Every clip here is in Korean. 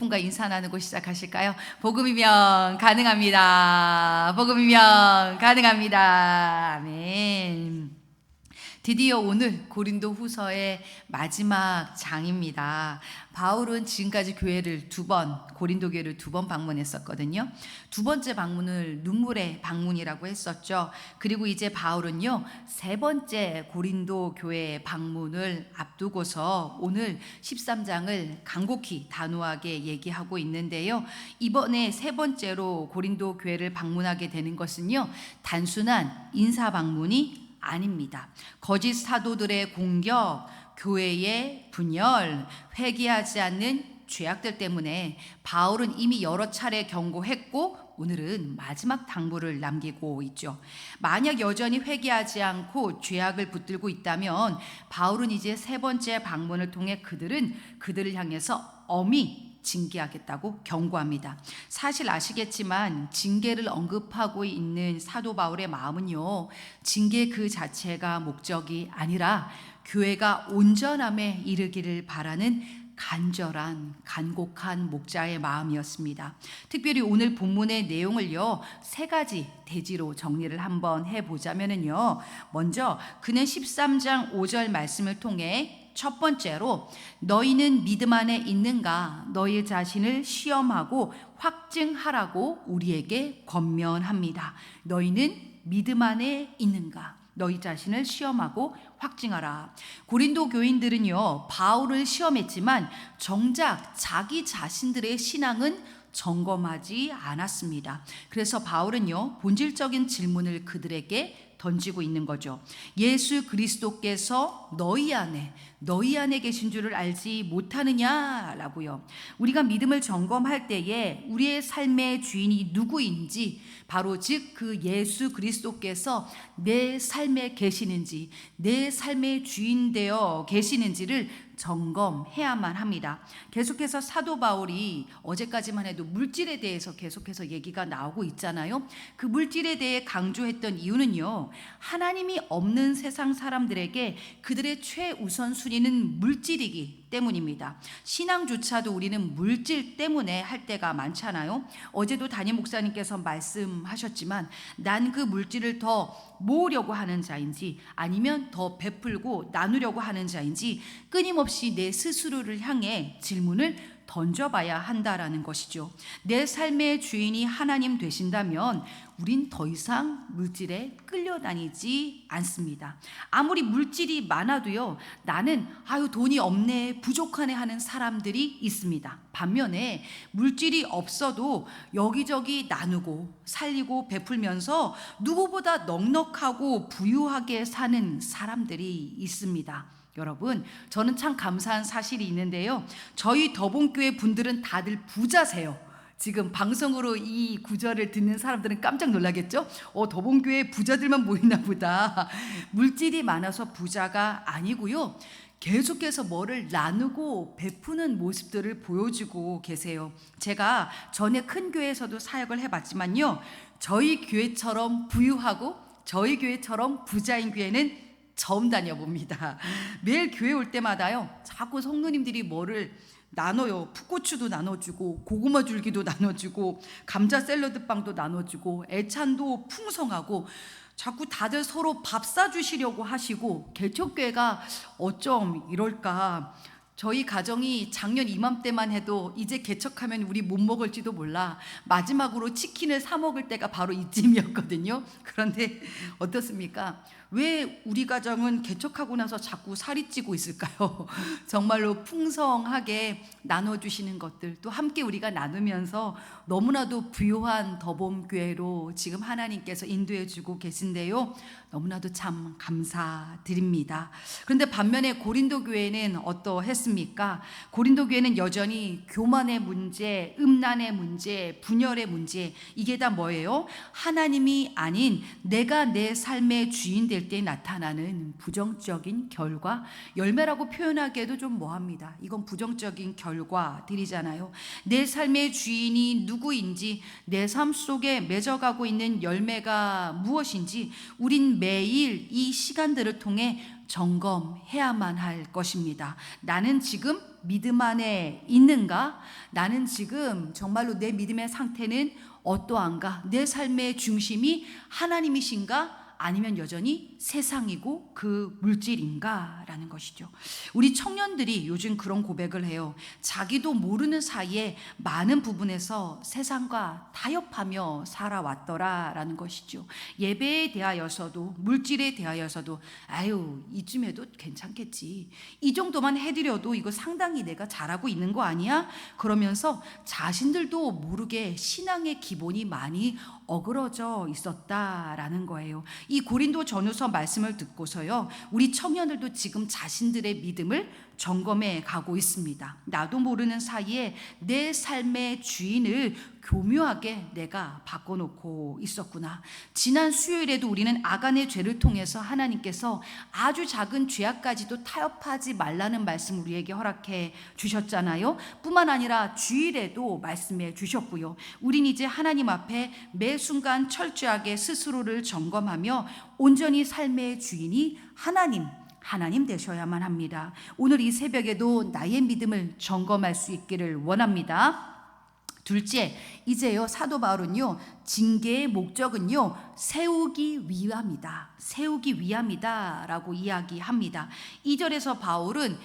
분과 인사 나누고 시작하실까요? 복음이면 가능합니다. 복음이면 가능합니다. 아멘. 드디어 오늘 고린도 후서의 마지막 장입니다. 바울은 지금까지 교회를 고린도 교회를 두 번 방문했었거든요. 두 번째 방문을 눈물의 방문이라고 했었죠. 그리고 이제 바울은요, 세 번째 고린도 교회 방문을 앞두고서 오늘 13장을 간곡히 단호하게 얘기하고 있는데요. 이번에 세 번째로 고린도 교회를 방문하게 되는 것은요, 단순한 인사 방문이 아닙니다. 거짓 사도들의 공격, 교회의 분열, 회개하지 않는 죄악들 때문에 바울은 이미 여러 차례 경고했고 오늘은 마지막 당부를 남기고 있죠. 만약 여전히 회개하지 않고 죄악을 붙들고 있다면 바울은 이제 세 번째 방문을 통해 그들을 향해서 엄히 징계하겠다고 경고합니다. 사실 아시겠지만 징계를 언급하고 있는 사도 바울의 마음은요, 징계 그 자체가 목적이 아니라 교회가 온전함에 이르기를 바라는 간곡한 목자의 마음이었습니다. 특별히 오늘 본문의 내용을요, 세 가지 대지로 정리를 한번 해보자면요, 먼저 그는 13장 5절 말씀을 통해 첫 번째로 너희는 믿음 안에 있는가 너희 자신을 시험하고 확증하라고 우리에게 권면합니다. 너희는 믿음 안에 있는가 너희 자신을 시험하고 확증하라. 고린도 교인들은요, 바울을 시험했지만 정작 자기 자신들의 신앙은 점검하지 않았습니다. 그래서 바울은요, 본질적인 질문을 그들에게 던지고 있는 거죠. 예수 그리스도께서 너희 안에 계신 줄을 알지 못하느냐라고요. 우리가 믿음을 점검할 때에 우리의 삶의 주인이 누구인지, 바로 즉 그 예수 그리스도께서 내 삶에 계시는지, 내 삶의 주인 되어 계시는지를 점검해야만 합니다. 계속해서 사도 바울이 어제까지만 해도 물질에 대해서 계속해서 얘기가 나오고 있잖아요. 그 물질에 대해 강조했던 이유는요, 하나님이 없는 세상 사람들에게 그들의 최우선 순위는 물질이기 때문입니다. 신앙조차도 우리는 물질 때문에 할 때가 많잖아요. 어제도 담임 목사님께서 말씀하셨지만 난 그 물질을 더 모으려고 하는 자인지 아니면 더 베풀고 나누려고 하는 자인지 끊임없이 내 스스로를 향해 질문을 던져봐야 한다라는 것이죠. 내 삶의 주인이 하나님 되신다면 우린 더 이상 물질에 끌려다니지 않습니다. 아무리 물질이 많아도요, 나는 돈이 없네, 부족하네 하는 사람들이 있습니다. 반면에 물질이 없어도 여기저기 나누고 살리고 베풀면서 누구보다 넉넉하고 부유하게 사는 사람들이 있습니다. 여러분, 저는 참 감사한 사실이 있는데요, 저희 더본교회 분들은 다들 부자세요. 지금 방송으로 이 구절을 듣는 사람들은 깜짝 놀라겠죠? 더본교회 부자들만 모이나 보다. 물질이 많아서 부자가 아니고요, 계속해서 뭐를 나누고 베푸는 모습들을 보여주고 계세요. 제가 전에 큰 교회에서도 사역을 해봤지만요, 저희 교회처럼 부유하고 저희 교회처럼 부자인 교회는 처음 다녀봅니다. 매일 교회 올 때마다요, 자꾸 성도님들이 뭐를 나눠요. 풋고추도 나눠주고 고구마 줄기도 나눠주고 감자 샐러드빵도 나눠주고 애찬도 풍성하고 자꾸 다들 서로 밥 사주시려고 하시고, 개척교회가 어쩜 이럴까. 저희 가정이 작년 이맘때만 해도 이제 개척하면 우리 못 먹을지도 몰라, 마지막으로 치킨을 사 먹을 때가 바로 이쯤이었거든요. 그런데 어떻습니까? 왜 우리 가정은 개척하고 나서 자꾸 살이 찌고 있을까요? 정말로 풍성하게 나눠주시는 것들 또 함께 우리가 나누면서 너무나도 부유한 더봄교회로 지금 하나님께서 인도해 주고 계신데요, 너무나도 참 감사드립니다. 그런데 반면에 고린도 교회는 어떠했습니까? 고린도 교회는 여전히 교만의 문제, 음란의 문제, 분열의 문제, 이게 다 뭐예요? 하나님이 아닌 내가 내 삶의 주인 될 될 때 나타나는 부정적인 결과, 열매라고 표현하기에도 좀 뭐합니다. 이건 부정적인 결과들이잖아요. 내 삶의 주인이 누구인지, 내 삶 속에 맺어가고 있는 열매가 무엇인지 우린 매일 이 시간들을 통해 점검해야만 할 것입니다. 나는 지금 믿음 안에 있는가? 나는 지금 정말로 내 믿음의 상태는 어떠한가? 내 삶의 중심이 하나님이신가? 아니면 여전히 세상이고 그 물질인가? 라는 것이죠. 우리 청년들이 요즘 그런 고백을 해요. 자기도 모르는 사이에 많은 부분에서 세상과 타협하며 살아왔더라 라는 것이죠. 예배에 대하여서도 물질에 대하여서도 아유 이쯤에도 괜찮겠지, 이 정도만 해드려도 이거 상당히 내가 잘하고 있는 거 아니야? 그러면서 자신들도 모르게 신앙의 기본이 많이 어그러져 있었다라는 거예요. 이 고린도 전후서 말씀을 듣고서요, 우리 청년들도 지금 자신들의 믿음을 점검해 가고 있습니다. 나도 모르는 사이에 내 삶의 주인을 교묘하게 내가 바꿔놓고 있었구나. 지난 수요일에도 우리는 아간의 죄를 통해서 하나님께서 아주 작은 죄악까지도 타협하지 말라는 말씀 우리에게 허락해 주셨잖아요. 뿐만 아니라 주일에도 말씀해 주셨고요. 우린 이제 하나님 앞에 매 순간 철저하게 스스로를 점검하며 온전히 삶의 주인이 하나님 되셔야만 합니다. 오늘 이 새벽에도 나의 믿음을 점검할 수 있기를 원합니다. 둘째, 이제요 사도 바울은요 징계의 목적은요 세우기 위함이다 라고 이야기합니다. 2절에서 바울은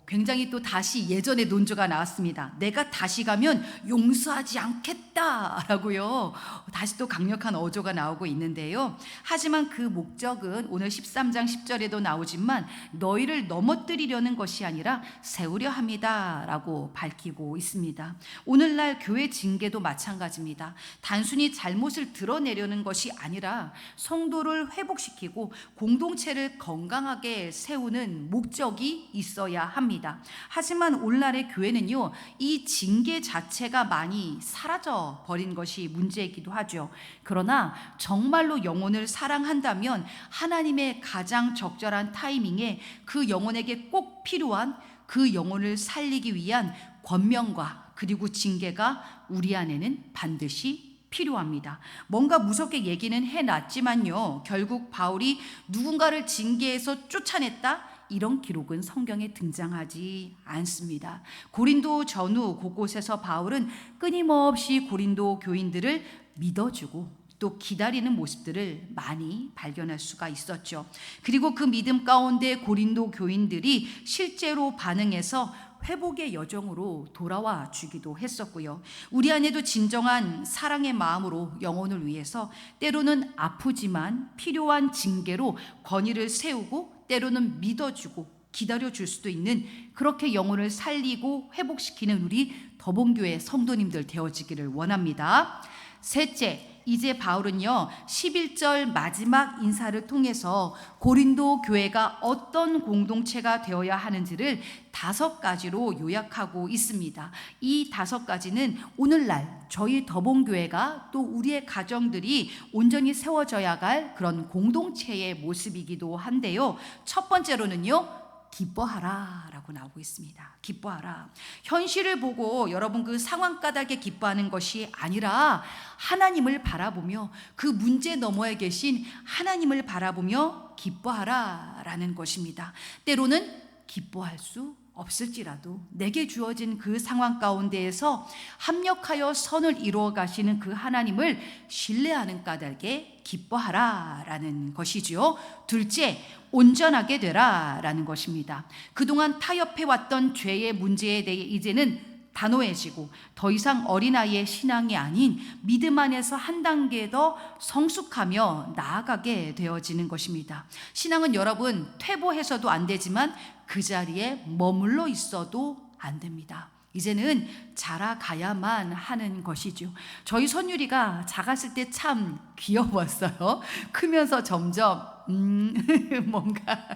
굉장히 또 다시 예전의 논조가 나왔습니다. 내가 다시 가면 용서하지 않겠다라고요. 다시 또 강력한 어조가 나오고 있는데요. 하지만 그 목적은 오늘 13장 10절에도 나오지만 너희를 넘어뜨리려는 것이 아니라 세우려 함이다라고 밝히고 있습니다. 오늘날 교회 징계도 마찬가지입니다. 단순히 잘못을 드러내려는 것이 아니라 성도를 회복시키고 공동체를 건강하게 세우는 목적이 있어야 합니다. 하지만 오늘날의 교회는요 이 징계 자체가 많이 사라져 버린 것이 문제이기도 하죠. 그러나 정말로 영혼을 사랑한다면 하나님의 가장 적절한 타이밍에 그 영혼에게 꼭 필요한 그 영혼을 살리기 위한 권면과 그리고 징계가 우리 안에는 반드시 필요합니다. 뭔가 무섭게 얘기는 해놨지만요 결국 바울이 누군가를 징계해서 쫓아냈다, 이런 기록은 성경에 등장하지 않습니다. 고린도 전후 곳곳에서 바울은 끊임없이 고린도 교인들을 믿어주고 또 기다리는 모습들을 많이 발견할 수가 있었죠. 그리고 그 믿음 가운데 고린도 교인들이 실제로 반응해서 회복의 여정으로 돌아와 주기도 했었고요. 우리 안에도 진정한 사랑의 마음으로 영혼을 위해서 때로는 아프지만 필요한 징계로 권위를 세우고 때로는 믿어주고 기다려줄 수도 있는, 그렇게 영혼을 살리고 회복시키는 우리 더본교회 성도님들 되어지기를 원합니다. 셋째, 이제 바울은요 11절 마지막 인사를 통해서 고린도 교회가 어떤 공동체가 되어야 하는지를 5가지로 요약하고 있습니다. 이 5가지는 오늘날 저희 더본교회가 또 우리의 가정들이 온전히 세워져야 할 그런 공동체의 모습이기도 한데요. 첫 번째로는요 기뻐하라 라고 나오고 있습니다. 기뻐하라. 현실을 보고 여러분 그 상황 까닭에 기뻐하는 것이 아니라 하나님을 바라보며 그 문제 너머에 계신 하나님을 바라보며 기뻐하라 라는 것입니다. 때로는 기뻐할 수 없을지라도 내게 주어진 그 상황 가운데에서 합력하여 선을 이루어 가시는 그 하나님을 신뢰하는 까닭에 기뻐하라 라는 것이죠. 둘째, 온전하게 되라 라는 것입니다. 그동안 타협해왔던 죄의 문제에 대해 이제는 단호해지고 더 이상 어린아이의 신앙이 아닌 믿음 안에서 한 단계 더 성숙하며 나아가게 되어지는 것입니다. 신앙은 여러분 퇴보해서도 안 되지만 그 자리에 머물러 있어도 안 됩니다. 이제는 자라가야만 하는 것이죠. 저희 선율이가 작았을 때 참 귀여웠어요. 크면서 점점 뭔가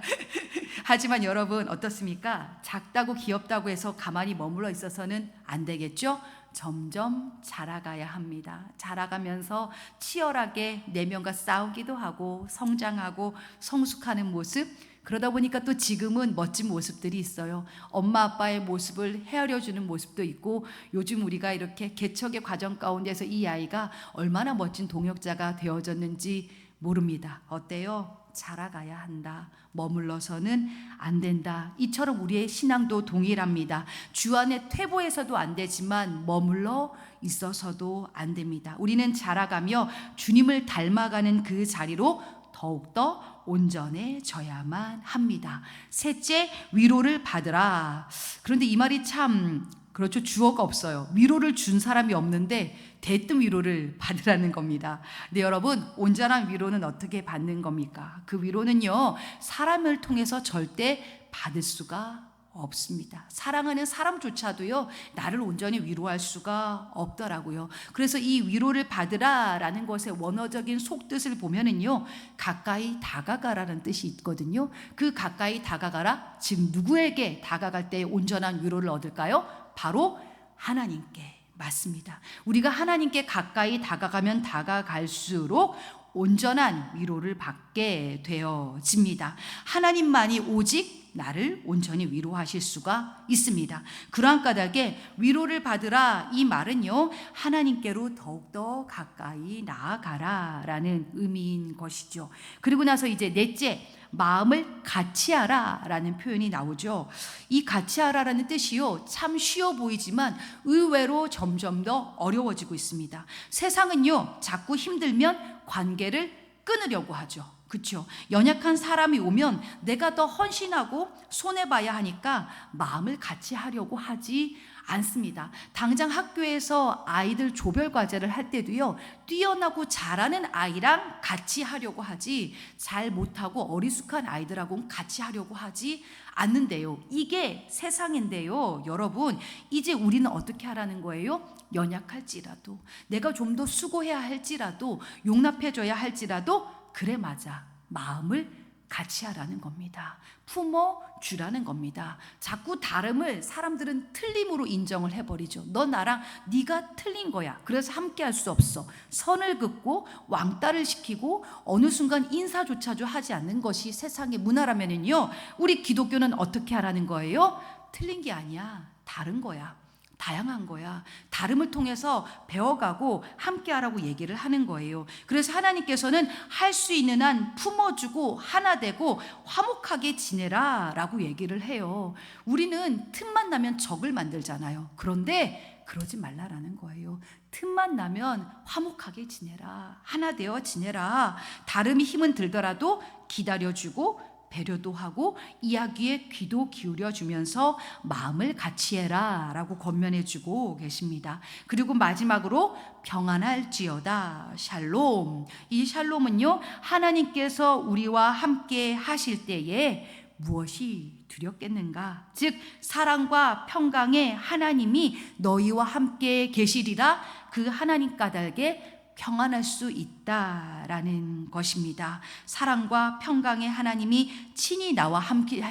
하지만 여러분 어떻습니까? 작다고 귀엽다고 해서 가만히 머물러 있어서는 안 되겠죠? 점점 자라가야 합니다. 자라가면서 치열하게 내면과 싸우기도 하고 성장하고 성숙하는 모습, 그러다 보니까 또 지금은 멋진 모습들이 있어요. 엄마 아빠의 모습을 헤아려주는 모습도 있고, 요즘 우리가 이렇게 개척의 과정 가운데서 이 아이가 얼마나 멋진 동역자가 되어졌는지 모릅니다. 어때요? 자라가야 한다. 머물러서는 안 된다. 이처럼 우리의 신앙도 동일합니다. 주 안에 퇴보해서도 안 되지만 머물러 있어서도 안 됩니다. 우리는 자라가며 주님을 닮아가는 그 자리로 더욱더 온전해져야만 합니다. 셋째, 위로를 받으라. 그런데 이 말이 참 그렇죠. 주어가 없어요. 위로를 준 사람이 없는데 대뜸 위로를 받으라는 겁니다. 근데 여러분, 온전한 위로는 어떻게 받는 겁니까? 그 위로는요, 사람을 통해서 절대 받을 수가 없습니다. 사랑하는 사람조차도요, 나를 온전히 위로할 수가 없더라고요. 그래서 이 위로를 받으라라는 것의 원어적인 속뜻을 보면은요, 가까이 다가가라는 뜻이 있거든요. 그 가까이 다가가라, 즉 누구에게 다가갈 때 온전한 위로를 얻을까요? 바로 하나님께. 맞습니다. 우리가 하나님께 가까이 다가가면 다가갈수록 온전한 위로를 받게 되어집니다. 하나님만이 오직 나를 온전히 위로하실 수가 있습니다. 그러한 까닭에 위로를 받으라, 이 말은요, 하나님께로 더욱더 가까이 나아가라라는 의미인 것이죠. 그리고 나서 이제 넷째, 마음을 같이 하라라는 표현이 나오죠. 이 같이 하라라는 뜻이요, 참 쉬워 보이지만 의외로 점점 더 어려워지고 있습니다. 세상은요, 자꾸 힘들면 관계를 끊으려고 하죠. 그렇죠? 연약한 사람이 오면 내가 더 헌신하고 손해봐야 하니까 마음을 같이 하려고 하지 않습니다. 당장 학교에서 아이들 조별 과제를 할 때도요, 뛰어나고 잘하는 아이랑 같이 하려고 하지, 잘 못하고 어리숙한 아이들하고는 같이 하려고 하지 않는데요. 이게 세상인데요, 여러분, 이제 우리는 어떻게 하라는 거예요? 연약할지라도, 내가 좀 더 수고해야 할지라도, 용납해줘야 할지라도, 그래 맞아, 마음을 같이 하라는 겁니다. 품어주라는 겁니다. 자꾸 다름을 사람들은 틀림으로 인정을 해버리죠. 너 나랑 네가 틀린 거야, 그래서 함께 할 수 없어. 선을 긋고 왕따를 시키고 어느 순간 인사조차도 하지 않는 것이 세상의 문화라면은요, 우리 기독교는 어떻게 하라는 거예요? 틀린 게 아니야, 다른 거야, 다양한 거야. 다름을 통해서 배워가고 함께하라고 얘기를 하는 거예요. 그래서 하나님께서는 할 수 있는 한 품어주고 하나 되고 화목하게 지내라 라고 얘기를 해요. 우리는 틈만 나면 적을 만들잖아요. 그런데 그러지 말라라는 거예요. 틈만 나면 화목하게 지내라, 하나 되어 지내라. 다름이 힘은 들더라도 기다려주고 배려도 하고 이야기에 귀도 기울여주면서 마음을 같이 해라 라고 권면해주고 계십니다. 그리고 마지막으로 평안할지어다, 샬롬. 이 샬롬은요, 하나님께서 우리와 함께 하실 때에 무엇이 두렵겠는가? 즉 사랑과 평강의 하나님이 너희와 함께 계시리라, 그 하나님 까닭에 평안할 수 있다라는 것입니다. 사랑과 평강의 하나님이 친히 나와 함께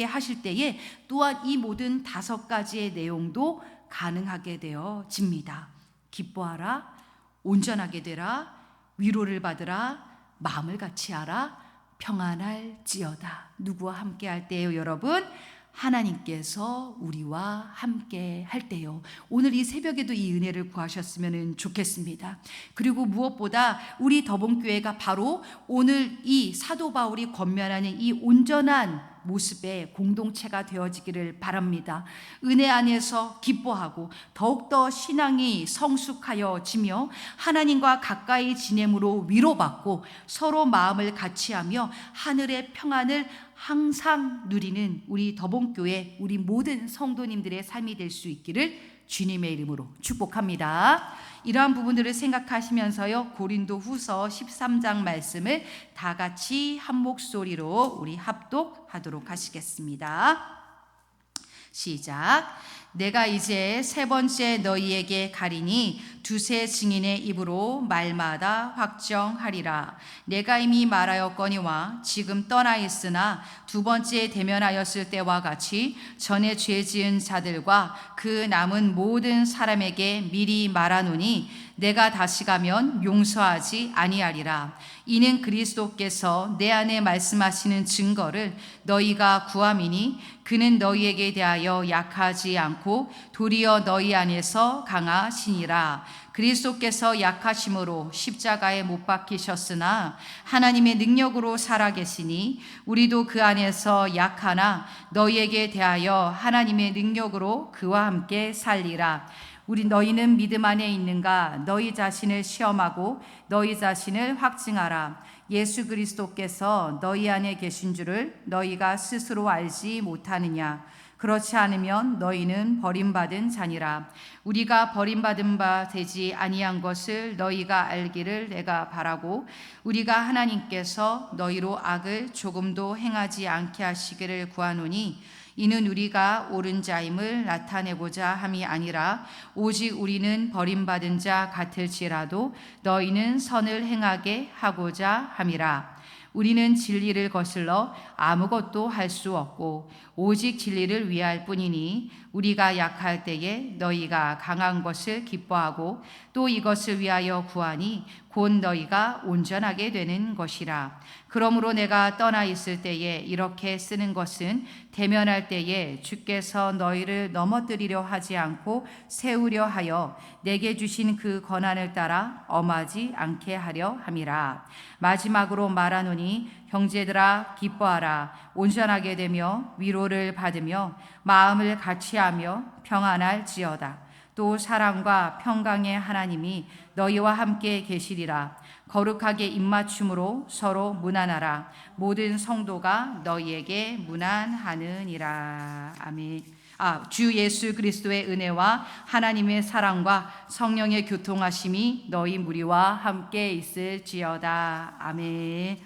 하실 때에 또한 이 모든 5가지의 내용도 가능하게 되어집니다. 기뻐하라, 온전하게 되라, 위로를 받으라, 마음을 같이 하라, 평안할지어다. 누구와 함께 할 때요, 여러분? 하나님께서 우리와 함께 할 때요. 오늘 이 새벽에도 이 은혜를 구하셨으면 좋겠습니다. 그리고 무엇보다 우리 더본교회가 바로 오늘 이 사도 바울이 권면하는 이 온전한 모습의 공동체가 되어지기를 바랍니다. 은혜 안에서 기뻐하고 더욱더 신앙이 성숙하여지며 하나님과 가까이 지냄으로 위로받고 서로 마음을 같이하며 하늘의 평안을 항상 누리는 우리 더본교회, 우리 모든 성도님들의 삶이 될 수 있기를 주님의 이름으로 축복합니다. 이러한 부분들을 생각하시면서요, 고린도 후서 13장 말씀을 다 같이 한 목소리로 우리 합독하도록 하시겠습니다. 시작. 내가 이제 세 번째 너희에게 가리니 두세 증인의 입으로 말마다 확정하리라. 내가 이미 말하였거니와 지금 떠나 있으나 두 번째 대면하였을 때와 같이 전에 죄 지은 자들과 그 남은 모든 사람에게 미리 말하노니 내가 다시 가면 용서하지 아니하리라. 이는 그리스도께서 내 안에 말씀하시는 증거를 너희가 구함이니 그는 너희에게 대하여 약하지 않고 도리어 너희 안에서 강하시니라. 그리스도께서 약하심으로 십자가에 못 박히셨으나 하나님의 능력으로 살아계시니 우리도 그 안에서 약하나 너희에게 대하여 하나님의 능력으로 그와 함께 살리라. 우리 너희는 믿음 안에 있는가? 너희 자신을 시험하고 너희 자신을 확증하라. 예수 그리스도께서 너희 안에 계신 줄을 너희가 스스로 알지 못하느냐? 그렇지 않으면 너희는 버림받은 자니라. 우리가 버림받은 바 되지 아니한 것을 너희가 알기를 내가 바라고 우리가 하나님께서 너희로 악을 조금도 행하지 않게 하시기를 구하노니 이는 우리가 옳은 자임을 나타내고자 함이 아니라 오직 우리는 버림받은 자 같을지라도 너희는 선을 행하게 하고자 함이라. 우리는 진리를 거슬러 아무것도 할 수 없고 오직 진리를 위할 뿐이니 우리가 약할 때에 너희가 강한 것을 기뻐하고 또 이것을 위하여 구하니 곧 너희가 온전하게 되는 것이라. 그러므로 내가 떠나 있을 때에 이렇게 쓰는 것은 대면할 때에 주께서 너희를 넘어뜨리려 하지 않고 세우려 하여 내게 주신 그 권한을 따라 엄하지 않게 하려 함이라. 마지막으로 말하노니 형제들아 기뻐하라. 온전하게 되며 위로를 받으며 마음을 같이하며 평안할지어다. 또 사랑과 평강의 하나님이 너희와 함께 계시리라. 거룩하게 입맞춤으로 서로 문안하라. 모든 성도가 너희에게 문안하느니라. 아멘. 주 예수 그리스도의 은혜와 하나님의 사랑과 성령의 교통하심이 너희 무리와 함께 있을지어다. 아멘.